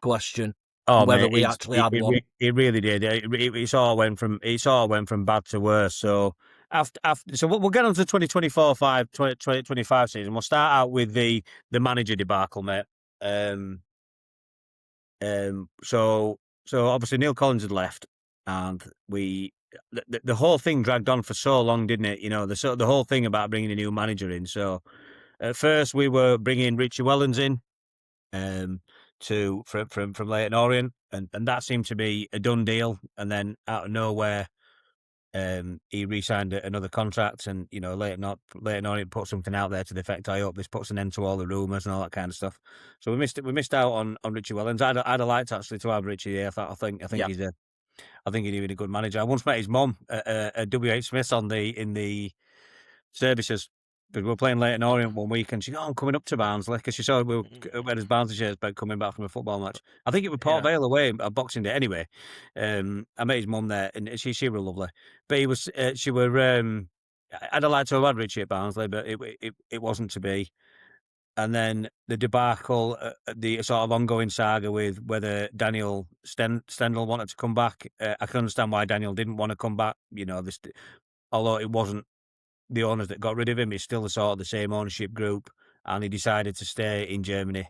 question. Oh, Whether mate, we actually had one. It really did. It all went from bad to worse. So so we'll get on to 2025 season. We'll start out with the manager debacle, mate. So obviously Neil Collins had left, and the whole thing dragged on for so long, didn't it? You know, the whole thing about bringing a new manager in. So at first we were bringing Richie Wellens in, from Leyton Orient, and that seemed to be a done deal. And then out of nowhere, he re-signed another contract, and you know, Leyton Orient put something out there to the effect, "I hope this puts an end to all the rumours and all that kind of stuff." So we missed out on Richie Wellens. I'd have liked actually to have Richie here. I think he's a good manager. I once met his mum at WH Smith's in the services. Because we were playing Leyton Orient one week, and she, I'm coming up to Barnsley, because she saw we were wearing his Barnsley shirts about coming back from a football match. I think it was Port Vale away on Boxing Day. Anyway, I met his mum there, and she was lovely. But he was, she were. I'd have liked to have had Richie at Barnsley, but it wasn't to be. And then the debacle, the sort of ongoing saga with whether Daniel Stendhal wanted to come back. I can understand why Daniel didn't want to come back. You know, although it wasn't the owners that got rid of him, it's still the same ownership group, and he decided to stay in Germany,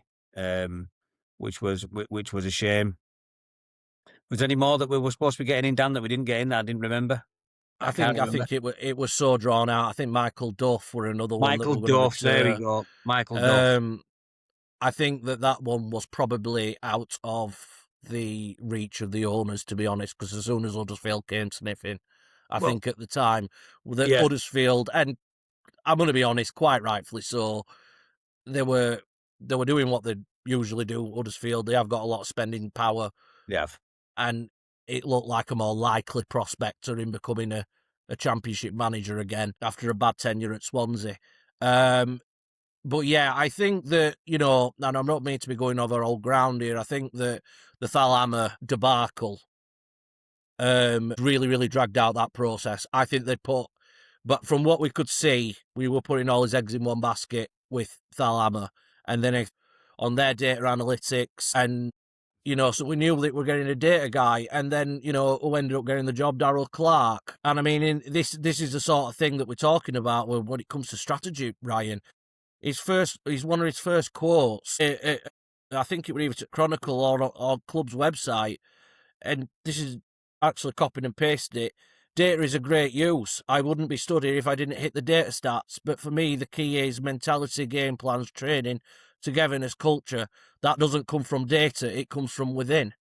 which was a shame. Was there any more that we were supposed to be getting in, Dan, that we didn't get in that I didn't remember? I think it was so drawn out. I think Michael Duff were another one. Michael Duff, there we go. Michael Duff. I think that one was probably out of the reach of the owners, to be honest, because as soon as Huddersfield came sniffing, I think at the time that Huddersfield, and I'm going to be honest, quite rightfully so, they were doing what they usually do. Huddersfield, they have got a lot of spending power. Yeah, and it looked like a more likely prospect in becoming a championship manager again after a bad tenure at Swansea. But yeah, I think that, you know, and I'm not meant to be going over old ground here, I think that the Thalhammer debacle really, really dragged out that process. I think but from what we could see, we were putting all his eggs in one basket with Thalhammer, and then on their data analytics, and, you know, so we knew that we're getting a data guy, and then, you know, who ended up getting the job, Darryl Clark. And I mean, this is the sort of thing that we're talking about when it comes to strategy, Ryan. One of his first quotes, I think it was either Chronicle or club's website, and this is actually copied and pasted it. Data is a great use. I wouldn't be stood here if I didn't hit the data stats. But for me, the key is mentality, game plans, training, togetherness, culture. That doesn't come from data. It comes from within.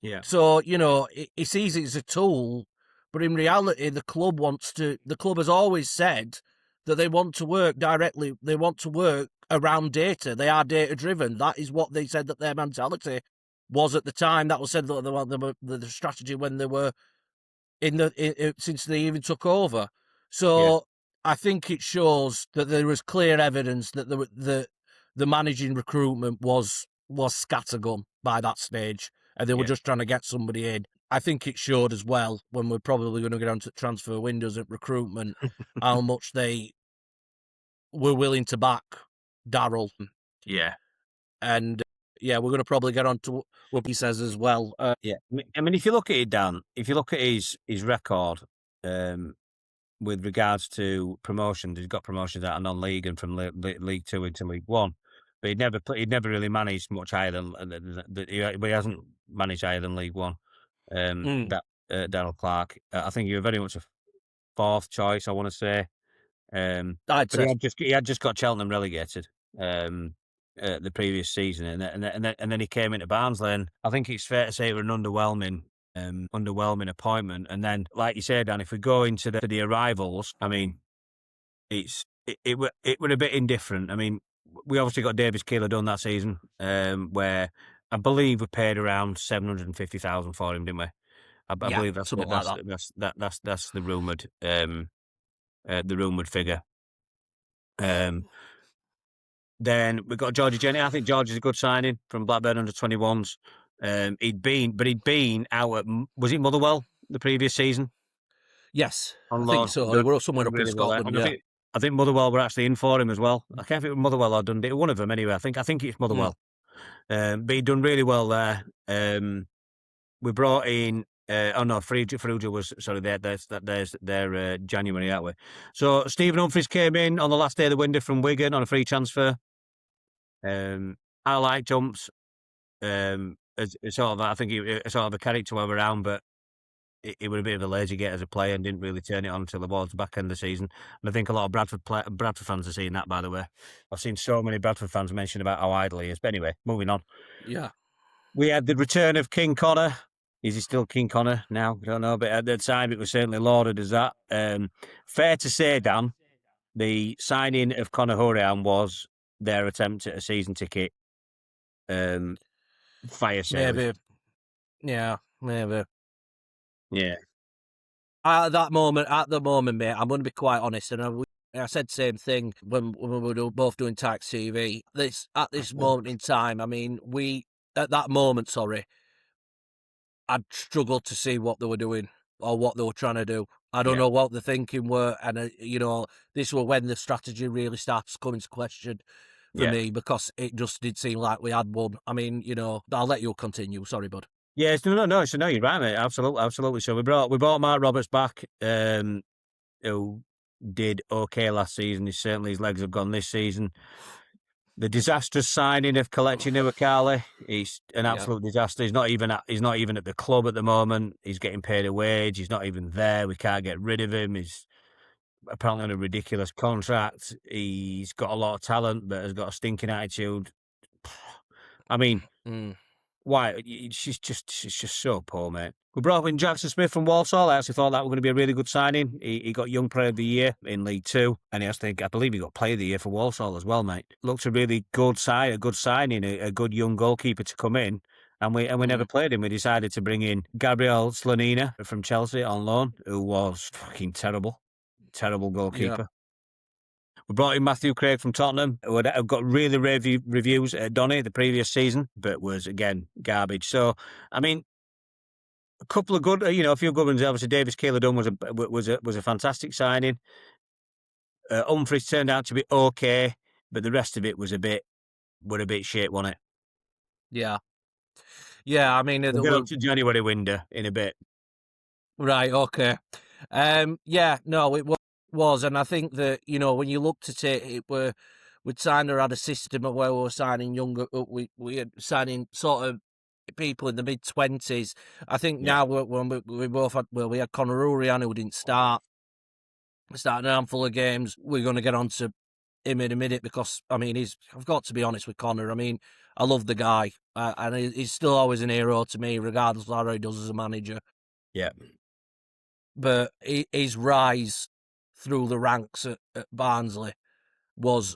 Yeah. So, you know, it's easy as a tool, but in reality, the club has always said that they want to work directly. They want to work around data. They are data driven. That is what they said that their mentality was at the time. That was said that the strategy when they were since they even took over. So I think it shows that there was clear evidence that the managing recruitment was scattergun by that stage, and they were just trying to get somebody in. I think it showed as well, when we're probably going to get onto transfer windows at recruitment, how much they were willing to back Darryl. Yeah. And we're going to probably get on to what he says as well. I mean, if you look at it, Dan, if you look at his record, with regards to promotions, he's got promotions out of non-league and from League 2 into League 1. But he'd never really managed much higher than he hasn't managed higher than League 1. Darryl Clark, I think he was very much a fourth choice, I want to say. But he had just got Cheltenham relegated the previous season, and then he came into Barnsley, and I think it's fair to say it was an underwhelming appointment. And then, like you said, Dan, if we go into the arrivals, I mean, it were a bit indifferent. I mean, we obviously got Davis Keeler done that season, where I believe we paid around 750,000 for him, didn't we? I believe that's the rumoured figure. Then we got Georgie Jenny. I think George is a good signing from Blackburn under-21s. He'd been out at, was it Motherwell the previous season? Yes, I think so. We're somewhere up in Scotland. I think Motherwell were actually in for him as well. I can't think it was Motherwell or Dundee. One of them anyway. I think it's Motherwell. But he'd done really well there. We brought in. Ferrugia was sorry. Their January, aren't we? So Stephen Humphries came in on the last day of the window from Wigan on a free transfer. I liked Humps. As sort of, I think he sort of a character all around, but he was a bit of a lazy get as a player and didn't really turn it on until towards the back end of the season. And I think a lot of Bradford fans are seeing that, by the way. I've seen so many Bradford fans mention about how idle he is. But anyway, moving on. Yeah. We had the return of King Connor. Is he still King Connor now? I don't know, but at the time it was certainly lauded as that. Fair to say, Dan, the signing of Conor Hourihan was their attempt at a season ticket fire sale. Maybe. Yeah, maybe. Yeah. At the moment, mate, I'm going to be quite honest, and I said the same thing when we were both doing Tax TV. At this moment in time, I mean, at that moment, sorry, I'd struggled to see what they were doing or what they were trying to do. I don't know what the thinking were, and this was when the strategy really starts to come into question for me, because it just did seem like we had one. I mean, I'll let you continue. Sorry, bud. Yeah, no. So no, you're right, mate. Absolutely. So we bought Mark Roberts back, who did okay last season. His legs have gone this season. The disastrous signing of Kelechi Nwakali, he's an absolute disaster. He's not even at the club at the moment. He's getting paid a wage. He's not even there. We can't get rid of him. He's apparently on a ridiculous contract. He's got a lot of talent, but has got a stinking attitude. I mean, why? She's just so poor, mate. We brought in Jackson Smith from Walsall. I actually thought that was going to be a really good signing. He got Young Player of the Year in League Two, and I believe he got Player of the Year for Walsall as well, mate. Looked a really good signing, a good young goalkeeper to come in. And we never played him. We decided to bring in Gabriel Slonina from Chelsea on loan, who was fucking terrible goalkeeper. Yeah. We brought in Matthew Craig from Tottenham, who had got really rave reviews at Donny the previous season, but was, again, garbage. So, I mean, a couple of good, a few good ones. Obviously, Davis Keeler-Dunn was a fantastic signing. Humphries turned out to be okay, but the rest of it was a bit shit, wasn't it? Yeah. Yeah, I mean, We'll get up to January window in a bit. Right, okay. Yeah, no, it was, and I think that, when you looked at it, we'd kind of had a system of where we were signing younger, we had signing sort of people in the mid-20s. I think now when we both had, we had Conor Hourihan, who didn't start a handful of games. We're going to get on to him in a minute, because, I mean, I've got to be honest with Conor. I mean, I love the guy, and he's still always an hero to me, regardless of how he does as a manager. Yeah. But his rise through the ranks at Barnsley was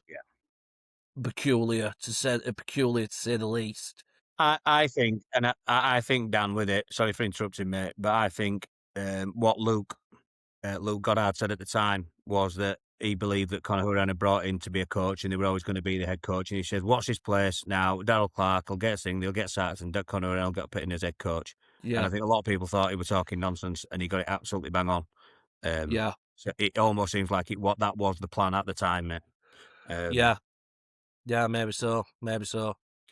peculiar, to say the least. I think, and I think, Dan, with it, sorry for interrupting, mate, but I think what Luke Goddard said at the time was that he believed that Conor Hourihan had brought in to be a coach, and they were always going to be the head coach. And he said, "What's his place now? Darryl Clark will get a thing, they'll get sacked, and Conor Hourihan will get put in as head coach." Yeah. And I think a lot of people thought he was talking nonsense, and he got it absolutely bang on. So it almost seems like that was the plan at the time, mate. Yeah, maybe so.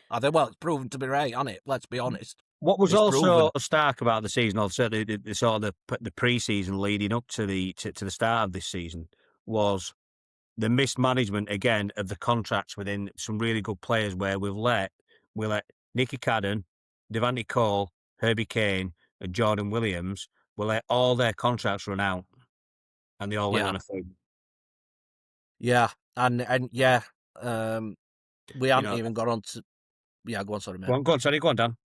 I think, well, it's proven to be right, hasn't it? Let's be honest. What was It's also proven. stark about the season, or certainly the sort of the pre-season leading up to the start of this season, was the mismanagement again of the contracts within some really good players, where we let Nicky Cadden, Devante Cole, Herbie Kane, and Jordan Williams, we let all their contracts run out, and they all went on a thing. Yeah, and we haven't even got on to. Yeah, go on, sorry, mate. Go on, Dan.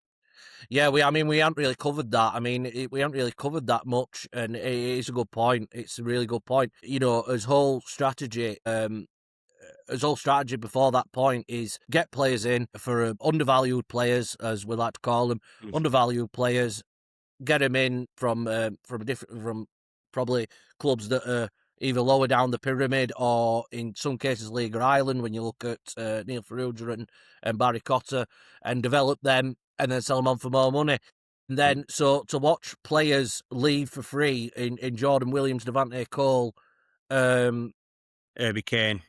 Yeah, we haven't really covered that. I mean, we haven't really covered that much, and it is a good point. It's a really good point. His whole strategy, before that point is get players in for undervalued players, as we like to call them, undervalued players. Get them in from probably clubs that are either lower down the pyramid, or in some cases League or Ireland, when you look at Neil Ferrugia and Barry Cotter, and develop them and then sell them on for more money. And then, so to watch players leave for free in Jordan Williams, Devante Cole, Herbie Kane,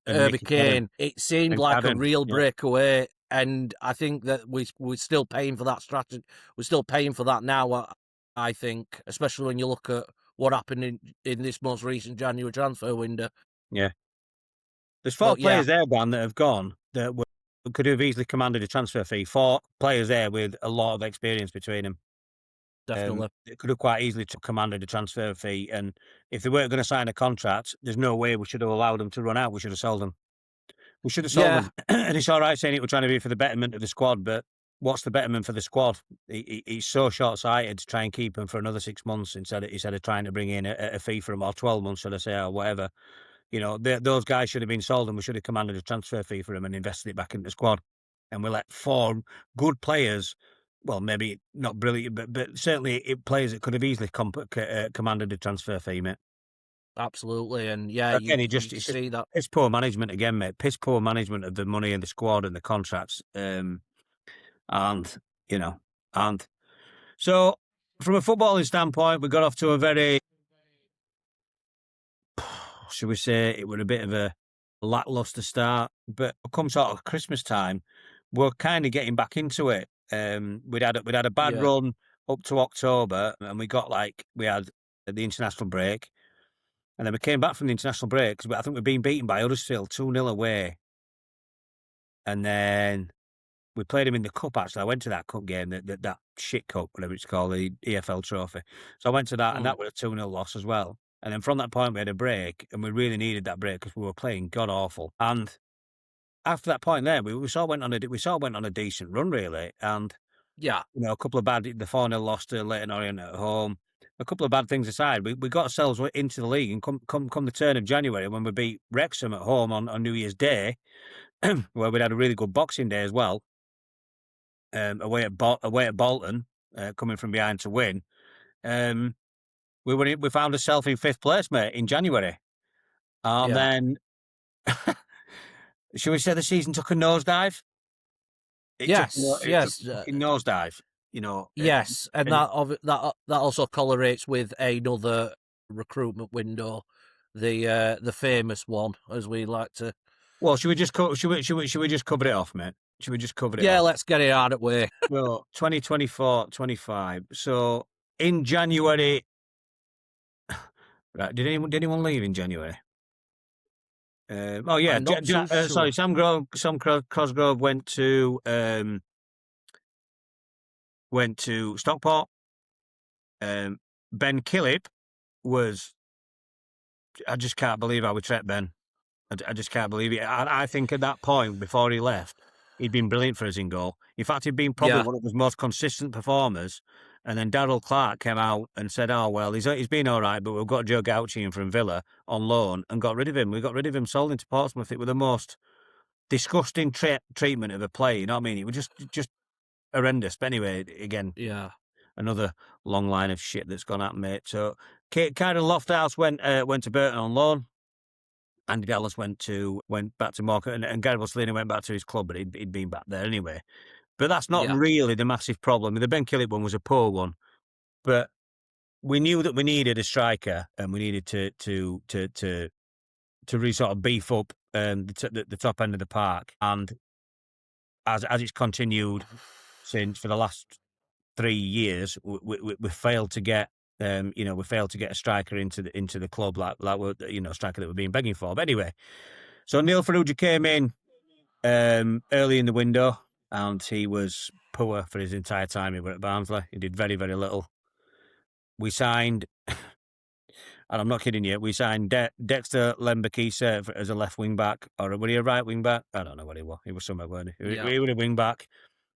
Herbie Kane, it seemed like a real breakaway and I think that we're still paying for that strategy. We're still paying for that now. I think, especially when you look at what happened in this most recent January transfer window. Yeah. There's 4 But yeah, players there, Dan, that have gone that could have easily commanded a transfer fee. 4 players there with a lot of experience between them. definitely. It could have quite easily commanded a transfer fee, and if they weren't going to sign a contract, there's no way we should have allowed them to run out. We should have sold them. We should have sold Yeah, them. And it's all right saying it we're trying to be for the betterment of the squad, but what's the betterment for the squad? He's so short sighted to try and keep them for another 6 months instead of trying to bring in a fee for them, or 12 months, should I say, or whatever. You know, those guys should have been sold, and we should have commanded a transfer fee for them and invested it back into the squad. And we let 4 good players, well, maybe not brilliant, but certainly players that could have easily commanded a transfer fee, mate. absolutely, and yeah, Again, you it's just see that. piss poor management again, mate. Piss poor management of the money and the squad and the contracts. And you know, and so from a footballing standpoint, we got off to a very, should we say, it was a bit of a lackluster start. But come sort of Christmas time, we're kind of getting back into it. We'd had a bad Yeah, run up to October, and we had the international break, and then we came back from the international break because I think we've been beaten by Huddersfield 2-0 away, and then we played him in the cup. Actually, I went to that cup game, that shit cup, whatever it's called, the EFL Trophy. So I went to that, and mm, that was a 2-0 loss as well. And then from that point, we had a break, and we really needed that break because we were playing god awful. And after that point, there we sort of went on a decent run, really. And yeah, a couple of the 4-0 loss to Leyton Orient at home. A couple of bad things aside, we got ourselves into the league, and come the turn of January when we beat Wrexham at home on New Year's Day, where we'd had a really good Boxing Day as well. Away at Bolton, coming from behind to win. Um, we found ourselves in 5th place, mate, in January, and yeah, then shall we say the season took a nosedive? yes, It took yes, a fucking nosedive, you know. yes, and And that also correlates with another recruitment window, the famous one, as we like to. well, should we just cover it off, mate? Should we just cover it Yeah, off? let's get it out of the way. So 2024-25. So in January, right? Did anyone leave in January? Oh yeah, I'm not too sorry. sure. Cosgrove went to Stockport. Ben Killip was. I just can't believe how we treated Ben. I just can't believe it. I think at that point, before he left, he'd been brilliant for us in goal. In fact, he'd been probably Yeah, one of his most consistent performers. And then Darryl Clark came out and said, "Oh well, he's been all right, but we've got Joe Gauchi in from Villa on loan and got rid of him. We got rid of him, sold him to Portsmouth. It was the most disgusting treatment of a player. You know what I mean? It was just horrendous. But anyway, again, yeah, another long line of shit that's gone out, mate. So, Kieran Lofthouse went to Burton on loan. Andy Dallas went back to Morecambe, and Gary Buslina went back to his club, but he'd been back there anyway. But that's not yeah, really the massive problem. The Ben Killip one was a poor one, but we knew that we needed a striker, and we needed to really sort of beef up the top end of the park. And as it's continued since for the last 3 years, we failed to get. We failed to get a striker into the club like we're, a striker that we've been begging for. But anyway, so Neil Farrugia came in early in the window, and he was poor for his entire time he was at Barnsley. He did very, very little. We signed, and I'm not kidding you, we signed Dexter Lembakisa as a left wing back, or was he a right wing back? I don't know what he was. He was somewhere, weren't he? yeah, He was a wing back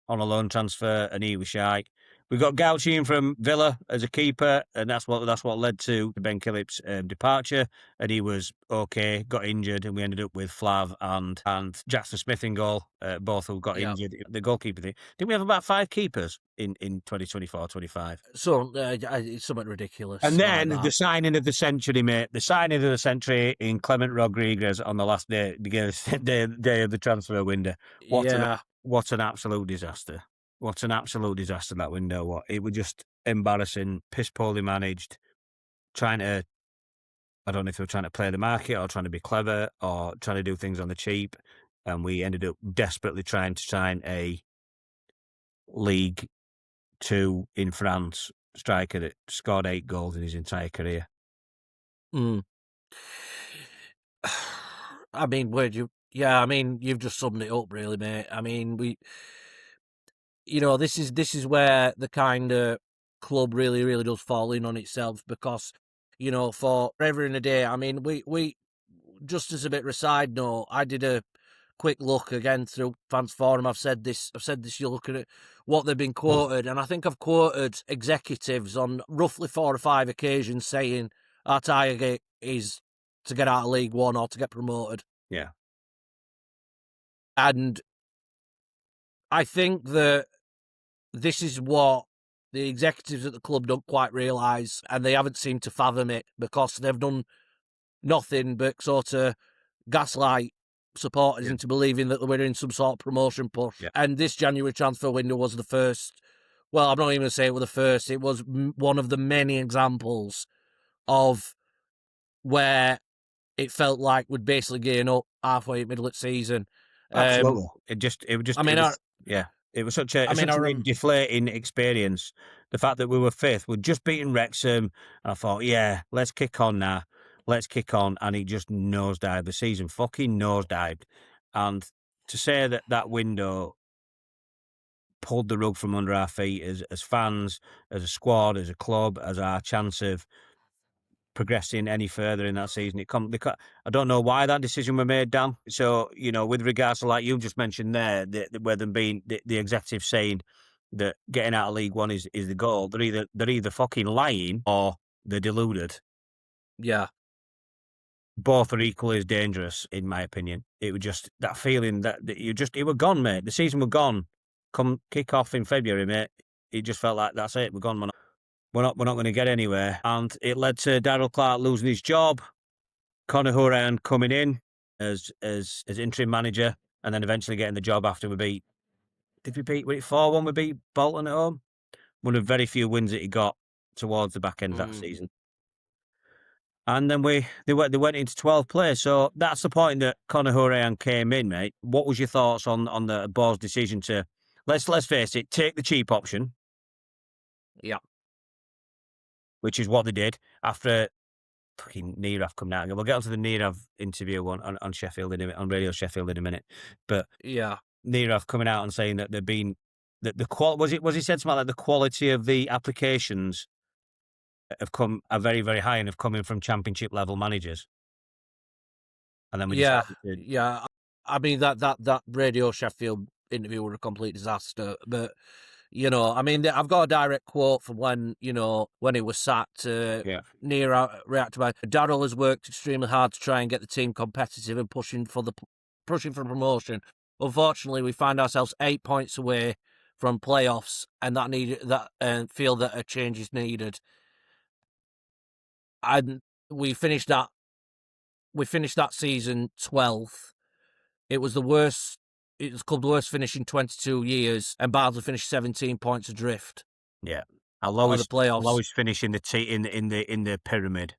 on a loan transfer, and he was shy. We got Gauchi in from Villa as a keeper, and that's what led to Ben Killip's departure. And he was okay, got injured, and we ended up with Flav and Jackson Smith in goal, both who got yeah. injured. The goalkeeper thing. Didn't we have about 5 keepers in 2024-25? So it's something ridiculous And like then the that. signing of the century, mate. The signing of the century in Clement Rodriguez on the last day, day of the transfer window. What an Yeah, what an absolute disaster. What an absolute disaster that window was. It was just embarrassing, piss poorly managed, trying to, I don't know if they were trying to play the market or trying to be clever or trying to do things on the cheap. and we ended up desperately trying to sign a League Two in France striker that scored 8 goals in his entire career. Mm. I mean, where'd you? Yeah, I mean, you've just summed it up, really, mate. I mean, this is where the kind of club really, really does fall in on itself because, for ever in a day. I mean, we just as a bit of a side note, I did a quick look again through Fans Forum. I've said this. You look at it, what they've been quoted, and I think I've quoted executives on roughly 4 or 5 occasions saying our target is to get out of League One or to get promoted. Yeah. And I think that this is what the executives at the club don't quite realise, and they haven't seemed to fathom it because they've done nothing but sort of gaslight supporters into believing that we're in some sort of promotion push. Yeah. And this January transfer window was the first. Well, I'm not even going to say it was the first. It was one of the many examples of where it felt like we'd basically gain up halfway middle of the season. Absolutely. It was such a deflating experience. The fact that we were 5th, we'd just beaten Wrexham. I thought, yeah, let's kick on now. Let's kick on. And he just nosedived. The season fucking nosedived. And to say that that window pulled the rug from under our feet as fans, as a squad, as a club, as our chance of progressing any further in that season. I don't know why that decision was made, Dan. So, with regards to like you just mentioned there, where them being the executive saying that getting out of League One is the goal, they're either fucking lying or they're deluded. Yeah. Both are equally as dangerous, in my opinion. It was just that feeling that it were gone, mate. The season were gone. Come kick off in February, mate. It just felt like that's it. We're gone. We're not going to get anywhere. And it led to Daryl Clark losing his job, Conor Horan coming in as interim manager, and then eventually getting the job after we beat. Did we beat? Was it 4-1? We beat Bolton at home. One of the very few wins that he got towards the back end of that season. And then they went into 12th place. So that's the point that Conor Horan came in, mate. What was your thoughts on the board's decision to let's face it, take the cheap option? Yeah. Which is what they did after fucking Nirav coming out. We'll get onto the Nirav interview on Sheffield on Radio Sheffield in a minute. But yeah, Nirav coming out and saying that was he said something like the quality of the applications are very, very high and have come in from championship level managers. And then we decided to... Yeah. I mean that Radio Sheffield interview was a complete disaster. But I mean, I've got a direct quote from when he was sacked. Nira reacted by Daryl has worked extremely hard to try and get the team competitive and pushing for promotion. Unfortunately, we find ourselves 8 points away from playoffs, and feel that a change is needed. And we finished that season 12th. It was the worst. It was club's worst finish in 22 years, and Barnsley finished 17 points adrift. Yeah, our lowest playoffs. finish in the pyramid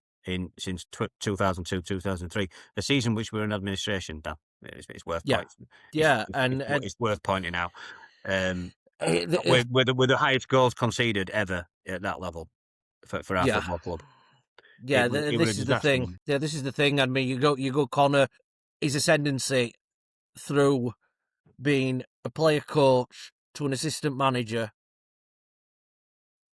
since 2002-2003, a season which we were in administration. Dan, it's worth points. Yeah, it's worth pointing out. We're the highest goals conceded ever at that level for our football club. Yeah, this is the thing. Yeah, this is the thing. I mean, you go Conor, his ascendancy through being a player coach to an assistant manager.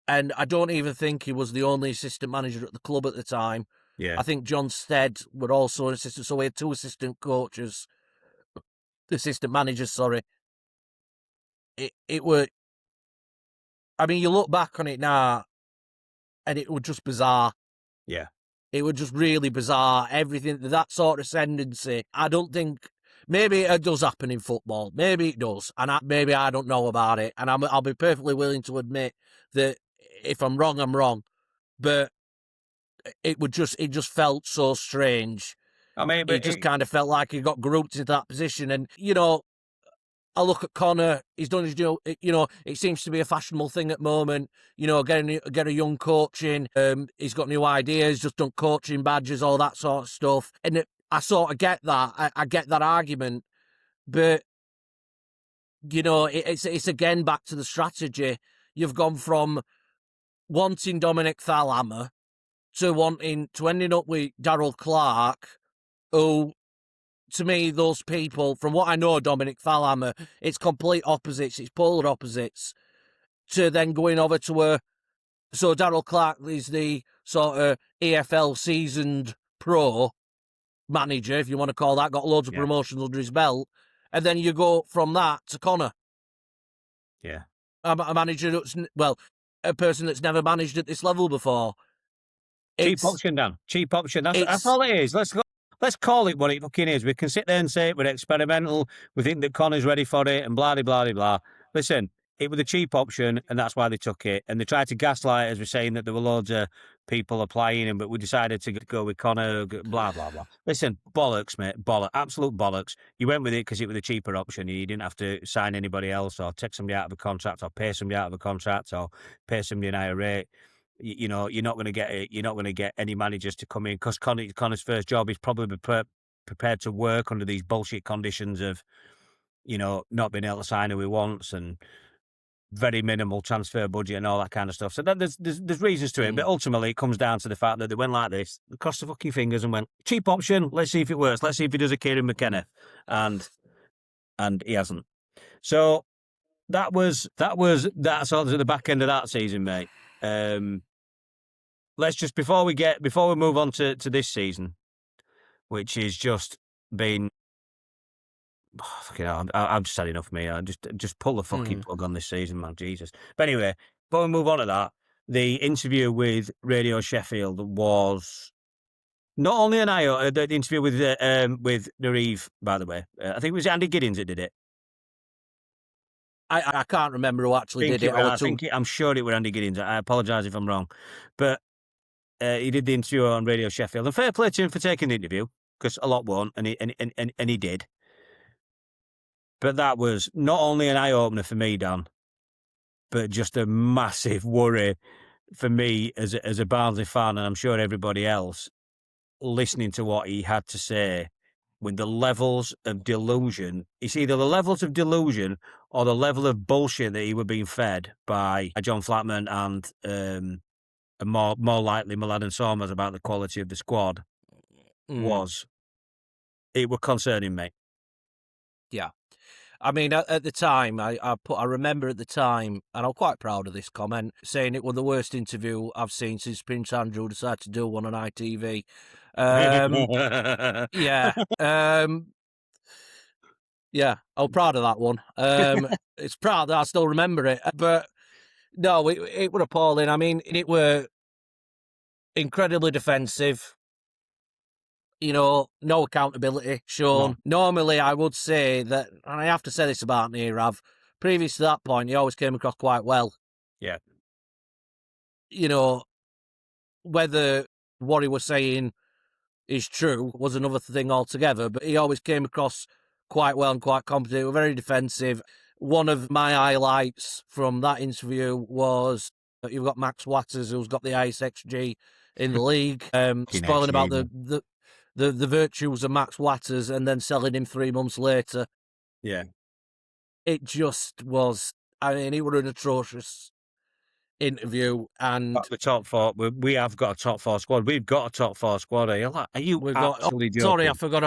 And I don't even think he was the only assistant manager at the club at the time. Yeah. I think John Stead were also an assistant. So we had 2 assistant managers, sorry. It were, I mean, you look back on it now and it was just bizarre. Yeah. It was just really bizarre. Everything, that sort of ascendancy. I don't think, maybe it does happen in football. Maybe it does. And maybe I don't know about it. And I'll be perfectly willing to admit that if I'm wrong, I'm wrong. But it just felt so strange. I mean, it just kind of felt like he got grouped into that position. And, I look at Conor, he's done his deal, it seems to be a fashionable thing at the moment, get a young coach in, he's got new ideas, just done coaching badges, all that sort of stuff. And I sort of get that. I get that argument, But, it's again back to the strategy. You've gone from wanting Dominic Thalhammer to ending up with Darryl Clark, who, to me, those people, from what I know of Dominic Thalhammer, it's complete opposites, it's polar opposites, to then going over to so Darryl Clark is the sort of EFL seasoned pro manager, if you want to call that, got loads of promotions under his belt, and then you go from that to Connor. Yeah. A manager that's, a person that's never managed at this level before. Cheap option, Dan. Cheap option. That's all it is. Let's call it what it fucking is. We can sit there and say we're experimental. We think that Connor's ready for it, and blah blah blah blah. Listen, it was a cheap option, and that's why they took it. And they tried to gaslight us with saying that there were loads of people applying, but we decided to go with Connor. Blah blah blah. Listen, bollocks, mate. Absolute bollocks. You went with it because it was a cheaper option. You didn't have to sign anybody else, or take somebody out of a contract, or pay somebody out of a contract, or pay somebody an higher rate. You're not going to get it. You're not going to get any managers to come in because Connor's first job is probably prepared to work under these bullshit conditions of, not being able to sign who he wants and very minimal transfer budget and all that kind of stuff. So there's reasons to it, but ultimately it comes down to the fact that they went like this, they crossed the fucking fingers and went cheap option. Let's see if it works. Let's see if he does a Kieran McKenna, and he hasn't. So that's sort of the back end of that season, mate. Let's just before we move on to this season, which is just been fucking hell, I've just had enough, mate. I just pull the fucking plug on this season, man. Jesus. But anyway, before we move on to that, the interview with Radio Sheffield was not only an eye. The interview with Nareev, by the way, I think it was Andy Giddins that did it. I can't remember who actually did it. I'm sure it was Andy Giddins. I apologise if I'm wrong, but he did the interview on Radio Sheffield, and fair play to him for taking the interview because a lot won't, and he did. But that was not only an eye opener for me, Dan, but just a massive worry for me as a Barnsley fan, and I'm sure everybody else listening to what he had to say. With the levels of delusion, it's either the levels of delusion or the level of bullshit that he were being fed by John Flatman and more likely Mladen Somers about the quality of the squad was concerning, mate. Yeah. I mean, at the time, I remember at the time, and I'm quite proud of this comment, saying it was the worst interview I've seen since Prince Andrew decided to do one on ITV. Yeah. Yeah, I'm proud of that one. It's proud that I still remember it. But no, it was appalling. I mean, it were incredibly defensive. No accountability shown. No. Normally, I would say that, and I have to say this about Nirav, previous to that point, he always came across quite well. Yeah. Whether what he was saying is true was another thing altogether, but he always came across quite well and quite competent, very defensive. One of my highlights from that interview was that you've got Max Watters, who's got the highest XG in the league, spoiling about the virtues of Max Watters and then selling him 3 months later. Yeah. It just was, I mean, it was an atrocious interview. And the top four, we have got a top four squad. We've got a top four squad. Are you actually joking? Sorry, I forgot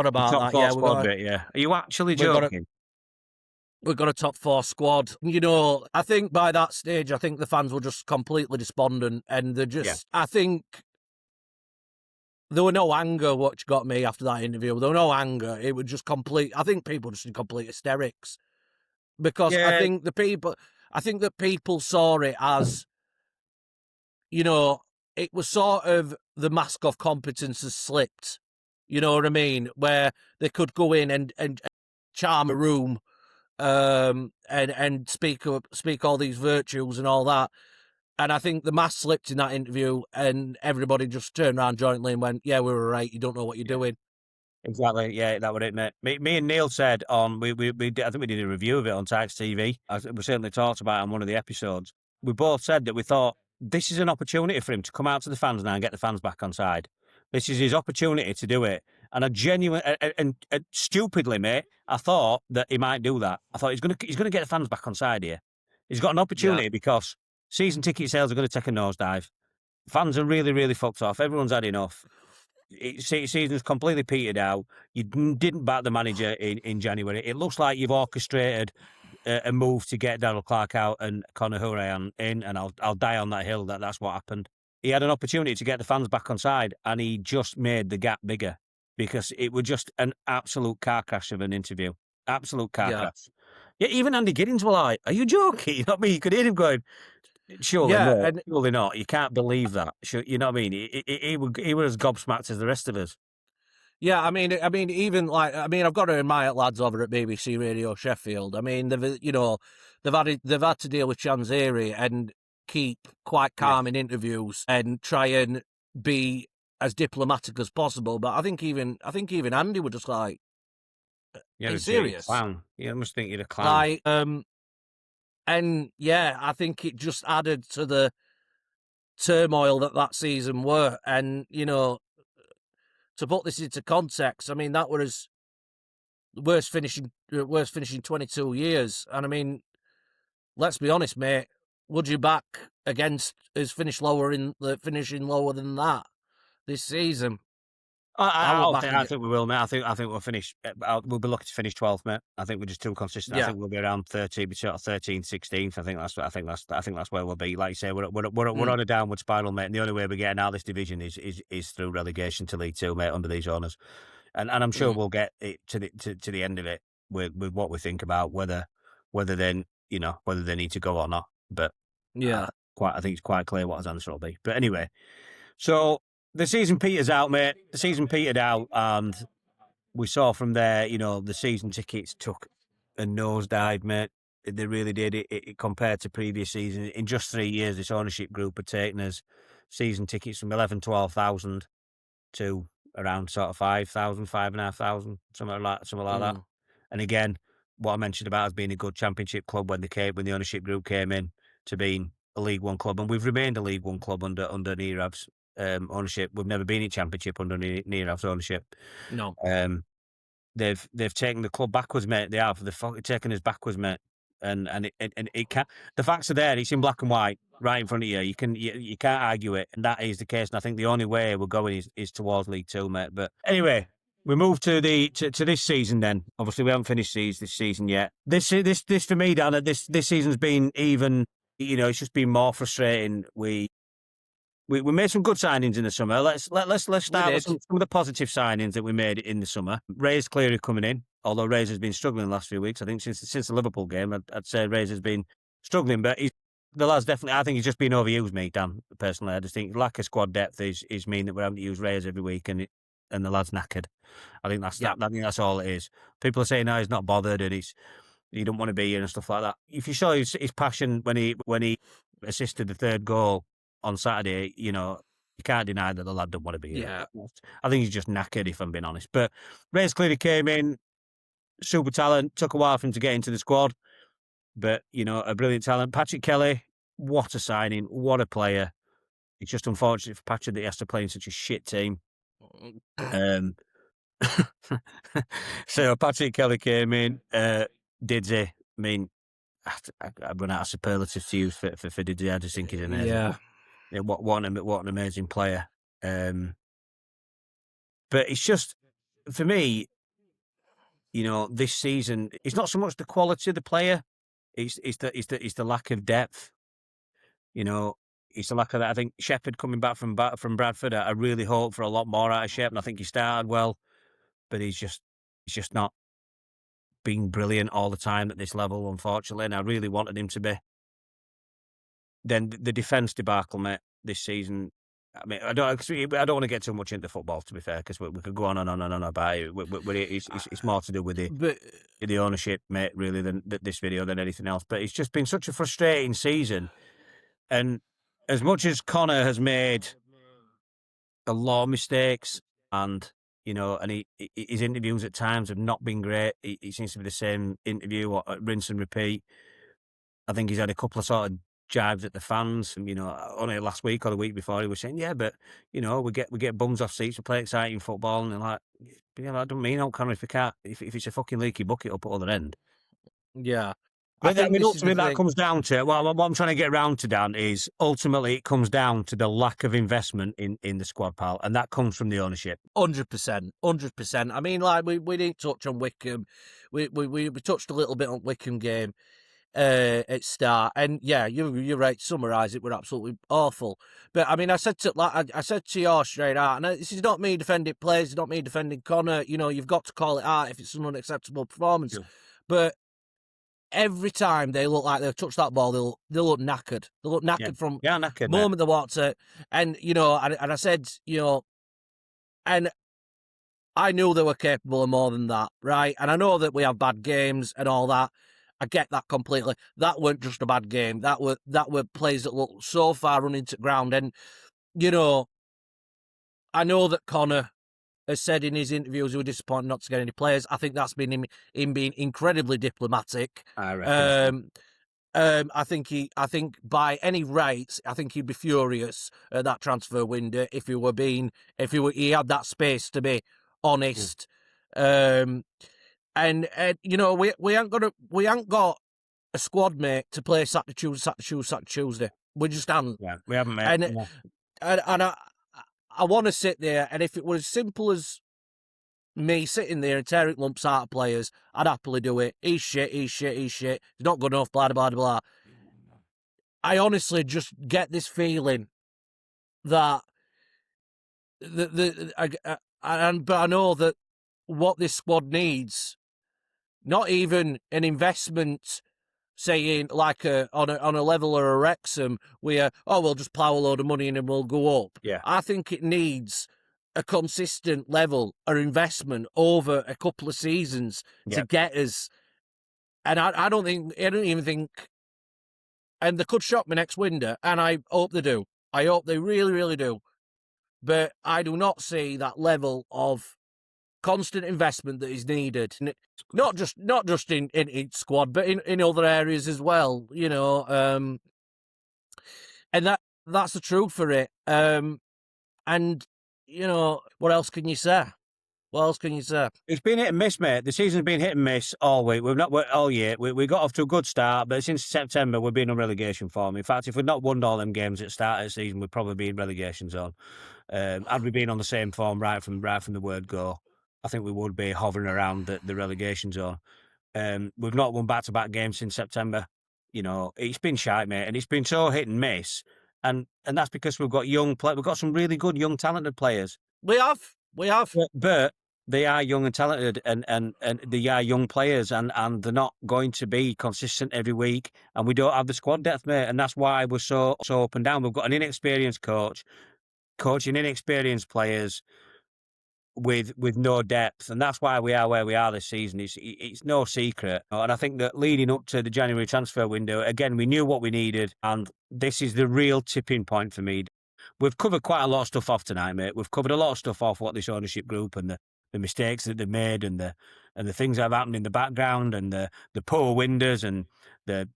about that. Yeah, squad bit, yeah. Are you actually joking? We've got a top four squad. I think by that stage, I think the fans were just completely despondent, and they're just, I think there were no anger, which got me after that interview. There were no anger. It was just I think people just in complete hysterics. Because I think that people saw it as, it was sort of the mask of competence has slipped. You know what I mean? Where they could go in and charm a room, and speak all these virtues and all that. And I think the mask slipped in that interview, and everybody just turned around jointly and went, "Yeah, we were right. You don't know what you're doing." Exactly. Yeah, that was it, mate. Me and Neil said on I think we did a review of it on Tykes TV. We certainly talked about it on one of the episodes. We both said that we thought this is an opportunity for him to come out to the fans now and get the fans back on side. This is his opportunity to do it. And I genuinely and stupidly, mate, I thought that he might do that. I thought he's gonna get the fans back on side here. He's got an Yeah. opportunity because season ticket sales are going to take a nosedive. Fans are really, really fucked off. Everyone's had enough. Season's completely petered out. You didn't back the manager in January. It looks like you've orchestrated a move to get Darryl Clark out and Conor Hourihane in, and I'll die on that hill that that's what happened. He had an opportunity to get the fans back on side, and he just made the gap bigger because it was just an absolute car crash of an interview. Absolute car Yeah. crash. Yeah, even Andy Giddings were like, "Are you joking?" You know what I mean? You could hear him going, "Surely Yeah, not, and surely not. You can't believe that." You know what I mean? He was as gobsmacked as the rest of us. yeah, even like, I've got to admire lads over at BBC Radio Sheffield. I mean, they've had to deal with Chanzeri and keep quite Yeah, calm in interviews and try and be as diplomatic as possible. But I think even Andy was just like, "Are you're you a dirty serious?" clown. You must think you're a clown. Like, and yeah, I think it just added to the turmoil that season were. And to put this into context, I mean, that was worst finishing 22 years. And I mean, let's be honest, mate. Would you back against us finishing lower than that this season? I won't back I again. think we will, mate. I think we'll finish. We'll be lucky to finish 12th, mate. I think we're just too consistent. I Yeah. think we'll be around 13, between 13th, 16th. I think that's where we'll be. Like you say, we're Mm, on a downward spiral, mate. And the only way we're getting out of this division is through relegation to League Two, mate, under these owners. And I'm sure mm, we'll get it to the end of it with what we think about whether then whether they need to go or not. But yeah. I think it's quite clear what his answer will be. But anyway, so the season peters out, mate. The season petered out, and we saw from there, the season tickets took a nosedive, mate. They really did. It compared to previous seasons. In just 3 years, this ownership group had taken us season tickets from 12,000 to around sort of 5,000, 5,500, something like that. Mm, And again, what I mentioned about us being a good championship club when when the ownership group came in, to being a League One club, and we've remained a League One club under Neerav's ownership. We've never been in championship under Neerav's ownership. no. Um, they've taken the club backwards, mate. They have. They've taken us backwards, mate. And it can't. The facts are there. It's in black and white, right in front of you. You can't argue it, and that is the case. And I think the only way we're going is towards League Two, mate. But anyway, we move to to this season. Then obviously we haven't finished this season yet. This for me, Dan. This season's been even. It's just been more frustrating. We made some good signings in the summer. Let's We start with did. some of the positive signings that we made in the summer. Ray's clearly coming in, although Ray's has been struggling the last few weeks. I think since the Liverpool game, I'd say Ray's has been struggling, but the lad's definitely. I think he's just been overused, me, Dan. Personally, I just think lack of squad depth is mean that we're having to use Ray's every week, and the lad's knackered. I think that's Yeah. that. I think that's all it is. People are saying, "No, he's not bothered," and he don't want to be here and stuff like that. If you saw his passion when he assisted the third goal on Saturday, you can't deny that the lad don't want to be here. Yeah. I think he's just knackered, if I'm being honest. But Reyes clearly came in, super talent. Took a while for him to get into the squad, but a brilliant talent. Patrick Kelly, what a signing, what a player. It's just unfortunate for Patrick that he has to play in such a shit team. Um, so Patrick Kelly came in, Didzy. I mean, I run out of superlatives to use for Didzy. I just think he's amazing. Yeah. Yeah, what an amazing player. But it's just for me, this season, it's not so much the quality of the player, it's the lack of depth. It's the lack of that. I think Shepherd coming back from Bradford, I really hope for a lot more out of Shepherd. And I think he started well, but he's just not being brilliant all the time at this level, unfortunately. And I really wanted him to be. Then the defence debacle, mate, this season. I mean, I don't want to get too much into football, to be fair, because we could go on and on and on about it. It's more to do with But the ownership, mate, really, than this video than anything else. But it's just been such a frustrating season. And as much as Connor has made a lot of mistakes, and his interviews at times have not been great. He seems to be the same interview, or rinse and repeat. I think he's had a couple of sort of jibes at the fans. And, only last week or the week before, he was saying, "Yeah, but we get bums off seats, we play exciting football," and they're like, "Yeah, that doesn't mean O'Connor if we can't if it's a fucking leaky bucket up at other end." Yeah. I But I think mean, this is the ultimately, that thing. comes down to what I'm trying to get around to, Dan, is ultimately it comes down to the lack of investment in the squad, pal, and that comes from the ownership. 100%, 100%. I mean, like we didn't touch on Wickham. We touched a little bit on Wickham game at start, and yeah, you're right. To summarise it, we're absolutely awful. But I mean, I said to you straight out, and this is not me defending players, it's not me defending Connor. You've got to call it out if it's an unacceptable performance. Yeah. But every time they look like they've touched that ball, they look knackered. They look Yeah, knackered from yeah, the knackered, mate. moment they walked it. And and I said, and I knew they were capable of more than that, right? And I know that we have bad games and all that. I get that completely. That weren't just a bad game. That were plays that looked so far running to ground. And I know that Connor has said in his interviews he was disappointed not to get any players. I think that's been him being incredibly diplomatic. I reckon so. I think by any rights, I think he'd be furious at that transfer window if he had that space to be Mm. honest. And we ain't got a squad mate to play Saturday, Tuesday. We just haven't. Yeah, we haven't, mate. And No. and I want to sit there, and if it was as simple as me sitting there and tearing lumps out of players, I'd happily do it. He's shit. He's not good enough. Blah blah blah blah. I honestly just get this feeling that but I know that what this squad needs, not even an investment, saying like on a level or a Wrexham, where we'll just plough a load of money in and we'll go up. Yeah, I think it needs a consistent level or investment over a couple of seasons to yeah. get us. And I don't even think, and they could shock me next window, and I hope they do. I hope they really, really do. But I do not see that level of constant investment that is needed. Not just in each squad, but in other areas as well. And that's the truth for it. And what else can you say? What else can you say? It's been hit and miss, mate. The season's been hit and miss all week. We've not worked all year. We got off to a good start, but since September, we've been on relegation form. In fact, if we'd not won all them games at the start of the season, we'd probably be in relegation zone. Had we been on the same form right from the word go, I think we would be hovering around the relegation zone. We've not won back-to-back games since September. It's been shite, mate, and it's been so hit and miss. And that's because we've got we've got some really good young talented players. We have. But they are young and talented, and they are young players, and they're not going to be consistent every week. And we don't have the squad depth, mate, and that's why we're so up and down. We've got an inexperienced coach coaching inexperienced players with no depth, and that's why we are where we are this season. It's no secret, and I think that leading up to the January transfer window, again, we knew what we needed, and this is the real tipping point for me. We've covered quite a lot of stuff off tonight, mate. We've covered a lot of stuff off what this ownership group and the mistakes that they've made and the things that have happened in the background and the poor windows and the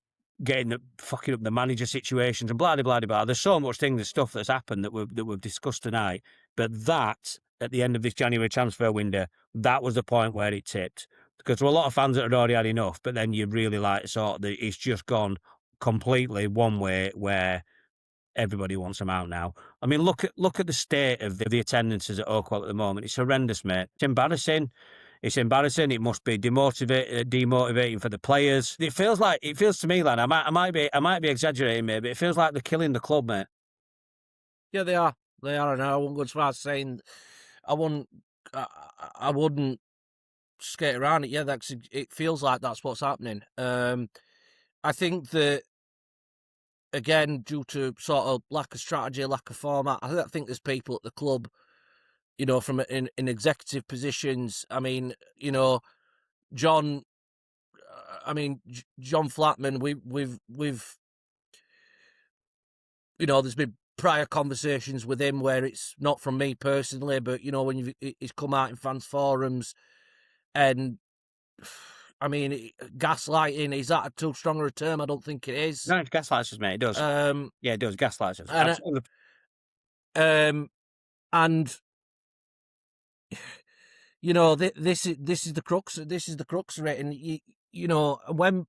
fucking up the manager situations and blah blah blah blah. There's so much things and stuff that's happened that we've discussed tonight. But that at the end of this January transfer window, that was the point where it tipped. Because there were a lot of fans that had already had enough, but then you really it's just gone completely one way where everybody wants them out now. I mean, look at the state of the attendances at Oakwell at the moment. It's horrendous, mate. It's embarrassing. It's embarrassing. It must be demotivating for the players. It feels to me, lad. I might be exaggerating, mate, but it feels like they're killing the club, mate. Yeah, they are. They are, and I won't go as far as saying I wouldn't skate around it. Yeah, it feels like that's what's happening. I think that, again, due to sort of lack of strategy, lack of format, I think there's people at the club, from in executive positions. I mean, John. John Flatman. We've there's been prior conversations with him where it's not from me personally, but when he's come out in fans forums, and I mean, gaslighting, is that a too strong a term? I don't think it is. No, it gaslights us, mate. It does. Um, Yeah, it does. Gaslights us. and Absolutely. and you know, this is the crux. This is the crux of it. And you know, when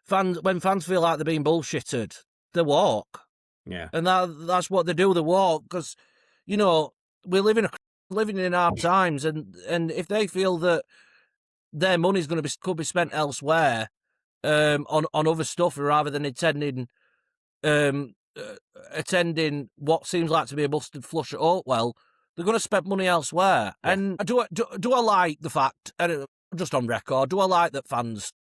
fans feel like they're being bullshitted, they walk, Yeah. and that's what they do. They walk because, you know, we're living in hard times, and if they feel that their money's could be spent elsewhere, on other stuff rather than um, attending what seems like to be a busted flush at Oakwell, they're going to spend money elsewhere. Yeah. And do I like the fact, and just on record, do I like that fans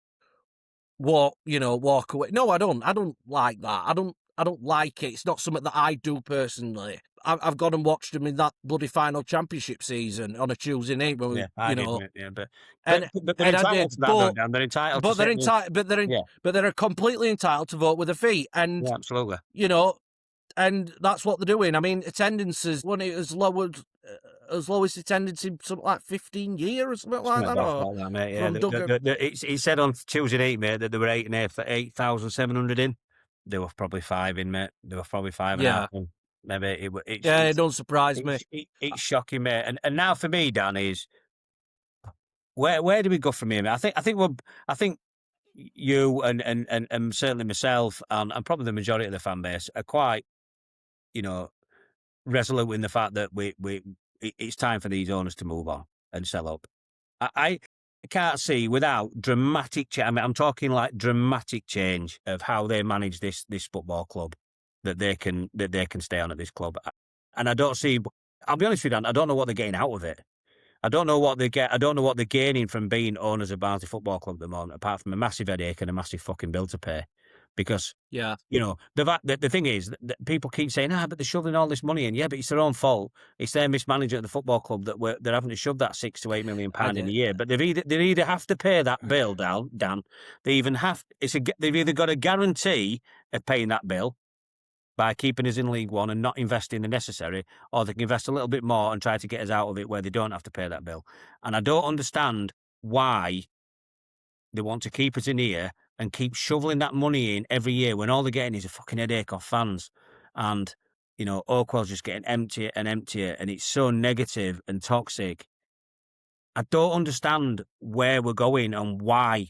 walk away? No, I don't. I don't like that. I don't like it. It's not something that I do personally. I've gone and watched them in that bloody final championship season on a Tuesday night when Yeah, I did, mate. Yeah, but and they're I entitled did, to that, though, Dan. They're entitled to but they're sit in. entitled, Yeah, but they're completely entitled to vote with their feet, and yeah, absolutely. you know, and that's what they're doing. I mean, attendance is when it as lowest attendance in something like 15 years or something like that. Or Like that, mate. Yeah, from Duggan. it said on Tuesday night, mate, that there were 8,700 in. There were probably 5 in, mate. There were probably 5.5 in. Maybe It don't surprise me. it's shocking, mate. And now for me, Dan, is where do we go from here, mate? I think you and certainly myself and probably the majority of the fan base are quite, you know, resolute in the fact that it's time for these owners to move on and sell up. I can't see without dramatic change. I mean, I'm talking like dramatic change of how they manage this football club that they can stay on at this club. And I don't see. I'll be honest with you, Dan. I don't know what they're getting out of it. I don't know what they get. I don't know what they're gaining from being owners of Barnsley Football Club at the moment, apart from a massive headache and a massive fucking bill to pay. Because Yeah, you know, the thing is that people keep saying, but they're shoving all this money in. Yeah, but it's their own fault. It's their mismanagement of the football club they're having to shove that £6 to £8 million in a year. But they either have to pay that bill, Dan. They even have. They've either got a guarantee of paying that bill by keeping us in League One and not investing the necessary, or they can invest a little bit more and try to get us out of it where they don't have to pay that bill. And I don't understand why they want to keep us in here and keep shoveling that money in every year when all they're getting is a fucking headache off fans. And, you know, Oakwell's just getting emptier and emptier, and it's so negative and toxic. I don't understand where we're going and why.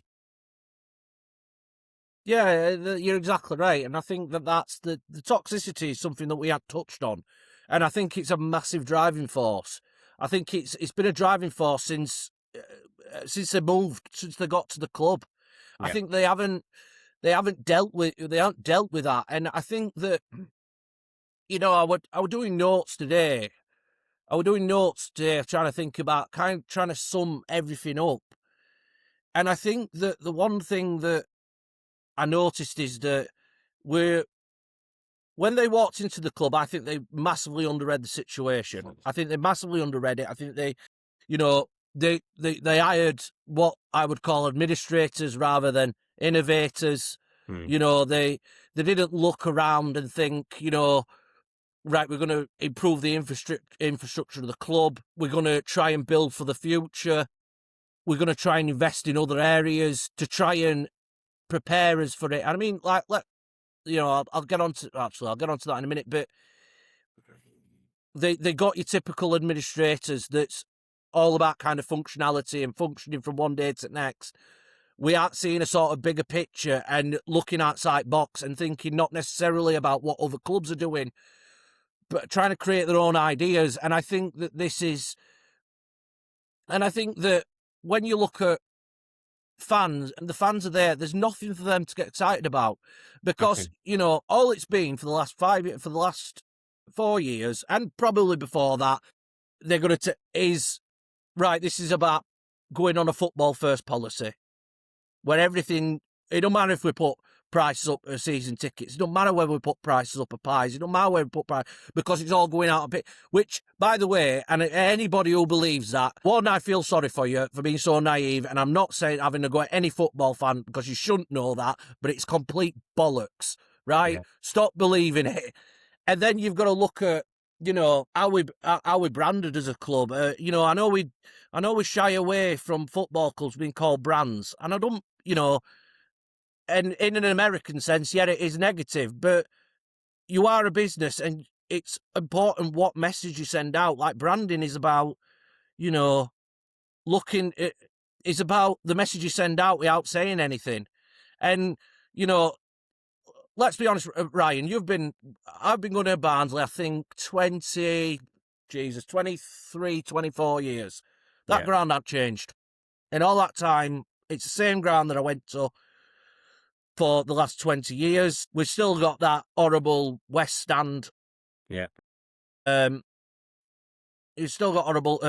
yeah, you're exactly right, and I think that's the toxicity is something that we had touched on, and I think it's a massive driving force. I think it's been a driving force since they moved, since they got to the club. Yeah. I think they haven't dealt with that, and I think that, you know, I was doing notes today. Trying to think about trying to sum everything up, and I think that the one thing that I noticed is that when they walked into the club, I think they massively underread the situation. I think they massively underread it. I think they, you know, they hired what I would call administrators rather than innovators. You know, they didn't look around and think, you know, right, we're going to improve the infrastructure of the club. We're going to try and build for the future. We're going to try and invest in other areas to try and prepare us for it. I mean, like, I'll get on to that in a minute, but they got your typical administrators that's all about kind of functionality and functioning from one day to the next. We aren't seeing a sort of bigger picture and looking outside box and thinking not necessarily about what other clubs are doing, but trying to create their own ideas. And I think that when you look at fans, and the fans are there's nothing for them to get excited about, because you know, all it's been for the last 4 years, and probably before that, they're going to is right. This is about going on a football first policy, where everything. It don't matter if we put prices up of season tickets. It don't matter whether we put prices up of pies. It don't matter where we put prices, because it's all going out a bit. Which, by the way, and anybody who believes that, one, I feel sorry for you for being so naive, and I'm not saying having to go at any football fan, because you shouldn't know that, but it's complete bollocks, right? Yeah. Stop believing it. And then you've got to look at you know, how we branded as a club. You know, I know we shy away from football clubs being called brands, and I don't, you know, and in an American sense, yeah, it is negative, but you are a business, and it's important what message you send out. Like branding is about, you know, looking. It's about the message you send out without saying anything, and you know, let's be honest, Ryan, I've been going to Barnsley, I think 23, 24 years. That Yeah. ground had changed. In all that time, it's the same ground that I went to for the last 20 years. We've still got that horrible West Stand. Yeah. Um, it's still got horrible,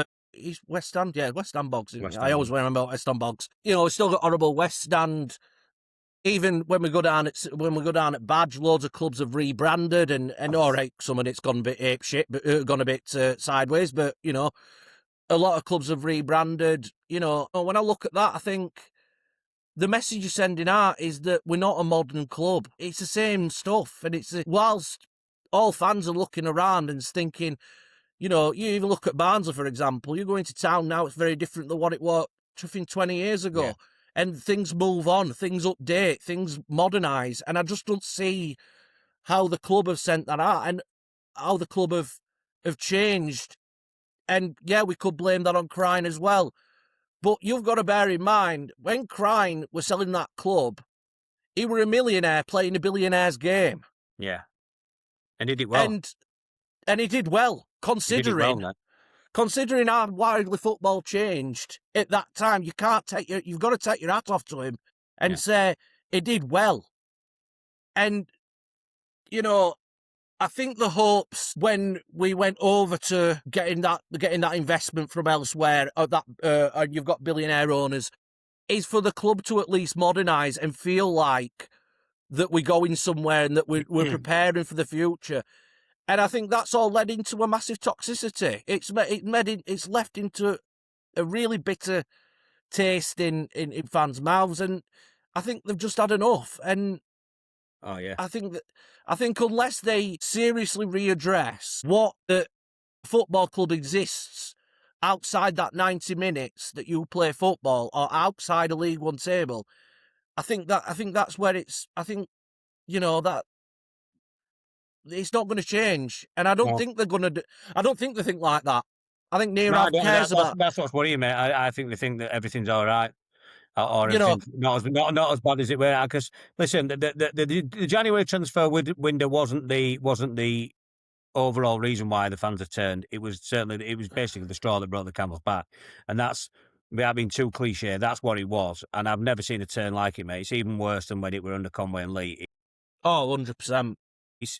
West Stand, yeah, West Stand bogs. West I Ham, always yeah. remember West Stand bogs. You know, it's still got horrible West Stand. Even when we go down at Badge, loads of clubs have rebranded, and all right, some of it's gone a bit ape shit, but gone a bit sideways. But you know, a lot of clubs have rebranded. You know, when I look at that, I think the message you're sending out is that we're not a modern club. It's the same stuff, and whilst all fans are looking around and thinking, you know, you even look at Barnsley, for example. You go into town now; it's very different than what it was 20 years Yeah. ago. And things move on, things update, things modernise, and I just don't see how the club have sent that out and how the club have changed. And yeah, we could blame that on Crine as well. But you've got to bear in mind, when Crine was selling that club, he were a millionaire playing a billionaire's game. Yeah. And he did well. And and he did well, He did it well, considering man. considering how widely football changed at that time. You've got to take your hat off to him and Yeah. say he did well. And you know, I think the hopes when we went over to getting that investment from elsewhere, and you've got billionaire owners, is for the club to at least modernise and feel like that we're going somewhere and that we're preparing for the future. And I think that's all led into a massive toxicity. It's left into a really bitter taste in fans' mouths, and I think they've just had enough. And Oh, yeah. I think unless they seriously readdress what the football club exists outside that 90 minutes that you play football or outside a League One table, I think that's where I think, you know, that it's not going to change, and I don't No. think they're going to. I don't think they think like that. I think No, I Neerav don't. cares about, That's what's worrying me. I think they think that everything's all right, or you know. everything's not as bad as it were. Because listen, the January transfer window wasn't the overall reason why the fans have turned. It was basically the straw that broke the camel's back, and that's without being too cliche. That's what it was, and I've never seen a turn like it, mate. It's even worse than when it were under Conway and Lee. Oh, 100%. It's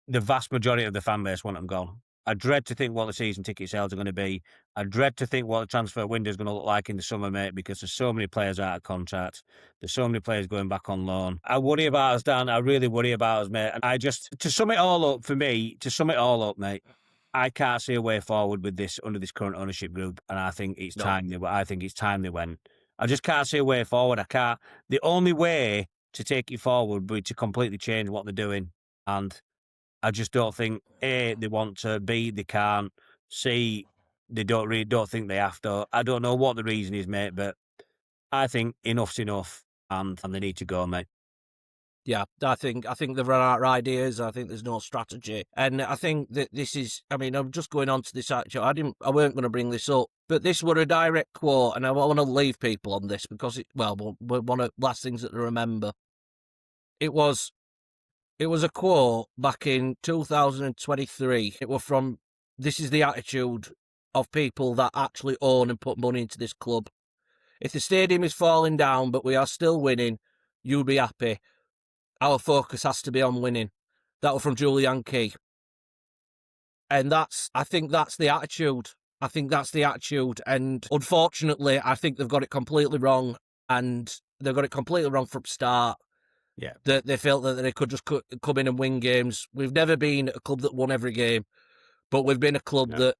the vast majority of the fan base want them gone. I dread to think what the season ticket sales are going to be. I dread to think what the transfer window is going to look like in the summer, mate, because there's so many players out of contract. There's so many players going back on loan. I worry about us, Dan. I really worry about us, mate. And to sum it all up for me, mate, I can't see a way forward with this under this current ownership group. And I think it's No. time they went. I just can't see a way forward. I can't. The only way to take it forward would be to completely change what they're doing. And I just don't think A, they want to, B, they can't, C, they don't think they have to. I don't know what the reason is, mate, but I think enough's enough and they need to go, mate. Yeah, I think they've run out of ideas. I think there's no strategy, and I think that this is. I mean, I'm just going on to this. Actually, I weren't going to bring this up, but this were a direct quote, and I want to leave people on this because one of the last things that they remember. It was a quote back in 2023. It was from. This is the attitude of people that actually own and put money into this club. If the stadium is falling down, but we are still winning, you'll be happy. Our focus has to be on winning. That was from Julian Key. And I think that's the attitude. And unfortunately, I think they've got it completely wrong. And they've got it completely wrong from start. Yeah. That they felt that they could just come in and win games. We've never been a club that won every game, but we've been a club No.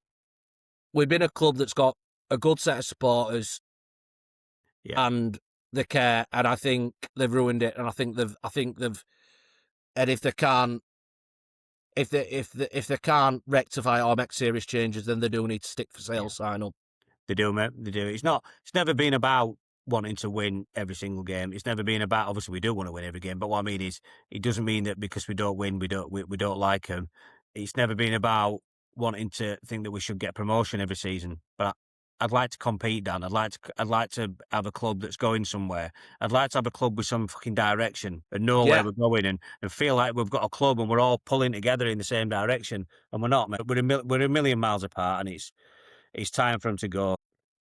that's got a good set of supporters. Yeah. And they care. And I think they've ruined it. And I think they've, and if they can't, if they can't rectify or make serious changes, then they do need to stick for sale sign up. They do, mate. They do. It's never been about wanting to win every single game. It's never been about, obviously we do want to win every game, but what I mean is it doesn't mean that because we don't win, we don't like them. It's never been about wanting to think that we should get promotion every season. But I'd like to compete, Dan. I'd like to have a club that's going somewhere. I'd like to have a club with some fucking direction and know where we're going and feel like we've got a club and we're all pulling together in the same direction. And we're not, mate. We're a million miles apart, and it's time for them to go.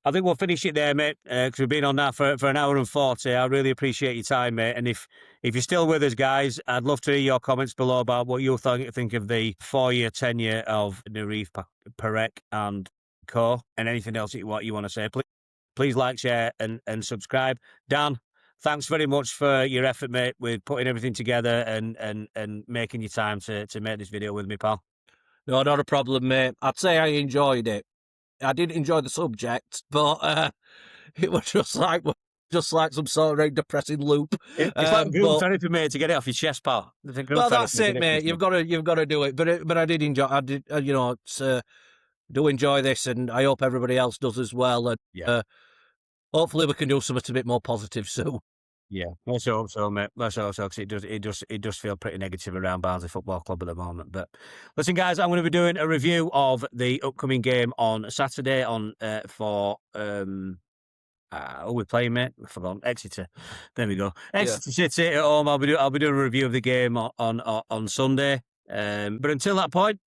I think we'll finish it there, mate, because we've been on that for an hour and 40. I really appreciate your time, mate. And if you're still with us, guys, I'd love to hear your comments below about what you think of the 4-year tenure of Narif Parek and co, and anything else that you want to say. Please like, share, and subscribe. Dan, thanks very much for your effort, mate, with putting everything together and making your time to make this video with me, pal. No, not a problem, mate. I'd say I enjoyed it. I didn't enjoy the subject, but it was just like some sort of depressing loop. It's like a group therapy, mate, to get it off your chest, pal. Well, that's it, mate. You've got to do it. But I did enjoy. I did, do enjoy this, and I hope everybody else does as well. And hopefully, we can do something a bit more positive soon. Yeah, let's hope so, mate. Let's hope so, because it does feel pretty negative around Barnsley Football Club at the moment. But listen, guys, I'm going to be doing a review of the upcoming game on Saturday for who we playing, mate? We've forgotten. Exeter. There we go. Exeter City at home. I'll be doing a review of the game on Sunday. But until that point,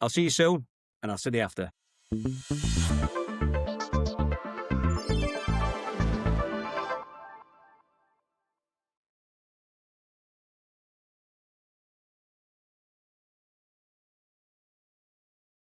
I'll see you soon, and I'll see you after.